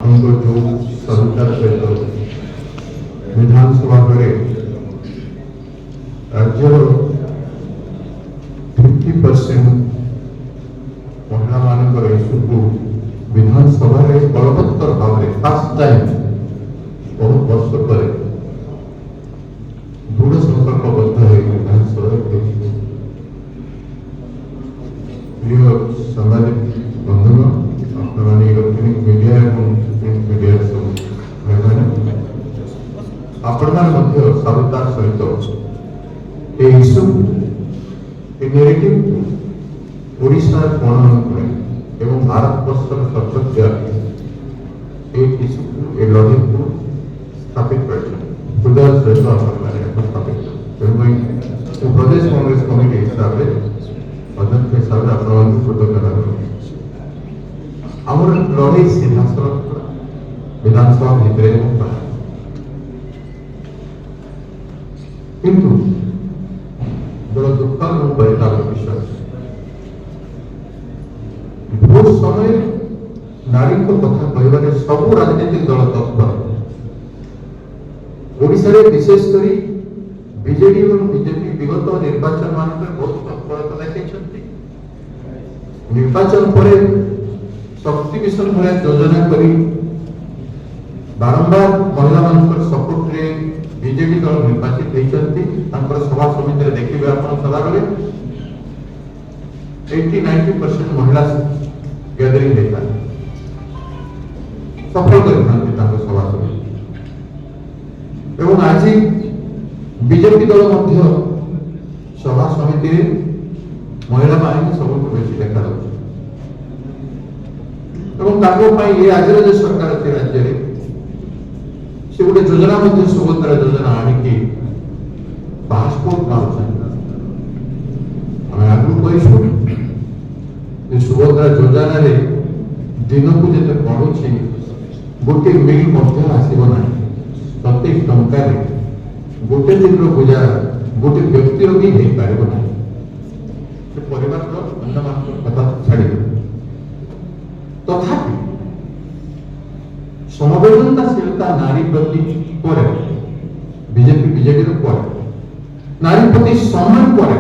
ଆପଣଙ୍କ ଯେଉଁ ସରକାର ସହିତ ବିଧାନସଭାରେ ରାଜ୍ୟର 50% ମହିଳାମାନଙ୍କର ଇସ୍ୟୁକୁ ବିଧାନସଭାରେ ବଳବତ୍ତର ଭାବରେ ଫାର୍ଷ୍ଟ ଟାଇମ୍ ବହୁତ ବର୍ଷ ପରେ ଦୃଢ଼ ସଂକଳ୍ପବଦ୍ଧ ହୋଇ ବିଧାନସଭାରେ ଦେଇଥିଲେ। ପ୍ରିୟ ସାମ୍ବାଦିକ ବନ୍ଧୁଗଣ, ଆପଣମାନେ ଇଲେକ୍ଟ୍ରୋନିକ ମିଡ଼ିଆ ଏବଂ ପ୍ରିଣ୍ଟ ମିଡ଼ିଆର ସବୁ ଭାଇମାନେ, ଆପଣମାନେ ମଧ୍ୟ ସାଧୁତାର ସହିତ এই ইস্যু এই নেগেটিভ ওড়িশার গণতন্ত্রে এবং ভারতবর্ষের সর্বব্যাপী এই ইস্যুକୁ এই লড়াইକୁ স্থাপিত করেছেন। হৃদয়ের সহিত আপনারা স্থাপিত তেমনি প্রদেশ কংগ্রেস কমিটি হিসাবে অধ্যক্ষ হিসাবে আপনাদের কৃতজ্ঞতা করছি। আমার লড়াই সিদ্ধান্ত বিধানসভা ভিতরে এবং বাহিরে, কিন্তু বড় দুঃখ এবং পরিতাপের বিষয় ভোট সময়ে নারীଙ୍କ কথা କହିବାରେ ସବୁ ରାଜନୈତିକ ଦଳ ତତ୍ପର। ଓଡ଼ିଶାରେ ବିଶେଷ କରି ବିଜେଡି ଏବଂ ବିଜେପି ବିଗତ ନିର୍ବାଚନ ମାନଙ୍କରେ ବହୁତ ତତ୍ପରତା ଦେଖାଇଛନ୍ତି। ନିର୍ବାଚନ ପରେ ଶକ୍ତି ମିଶନ ଭଳିଆ ଯୋଜନା କରି ବାରମ୍ବାର ମହିଳାମାନଙ୍କର ସପୋର୍ଟରେ ବିଜେପି ଦଳ ନିର୍ବାଚିତ ହେଇଛନ୍ତି। ତାଙ୍କର ସଭା ସମିତିରେ ଦେଖିବେ ଆପଣ ସଦାବେଳେ 80-90% ମହିଳା ଗ୍ୟାଦରିଂ ହେଇଥାଏ, ସଫଳ କରିଥାନ୍ତି ତାଙ୍କ ସଭା ସମିତି। ଏବଂ ଆଜି ବିଜେପି ଦଳ ମଧ୍ୟ ସଭା ସମିତିରେ ମହିଳାମାନଙ୍କୁ ସବୁଠୁ ବେଶୀ ଦେଖାଯାଉଛି। ଏବଂ ତାଙ୍କ ପାଇଁ ଏ ଆଜିର ଯେ ସରକାର ଅଛି ରାଜ୍ୟରେ, ସେ ଗୋଟେ ଯୋଜନା ମଧ୍ୟ ସୁଭଦ୍ରା ଯୋଜନା ଆଣିକି ପାସପୋର୍ଟ ମାଗୁଛନ୍ତି। ଆମେ ଆଗରୁ କହିଛୁ ଯେ ସୁଭଦ୍ରା ଯୋଜନାରେ ଦିନକୁ ଯେତେ ବଢୁଛି ଗୋଟେ ମିଲ୍ ମଧ୍ୟ ଆସିବ ନାହିଁ। ପ୍ରତ୍ୟେକ ଟଙ୍କାରେ ଗୋଟେ ଦିନର ଗୁଜାରା ଗୋଟେ ବ୍ୟକ୍ତିର ବି ହେଇପାରିବ ନାହିଁ। ସେ ପରିବାରର ଅନ୍ୟମାନଙ୍କ କଥା ଛାଡ଼ିଦେବେ। ତଥାପି ସମବେଦନଶୀଳତା ନାରୀ ପ୍ରତି ପରେ ବିଜେପି ବିଜେଡିର ପରେ ନାରୀ ପ୍ରତି ସମ୍ମାନ ପରେ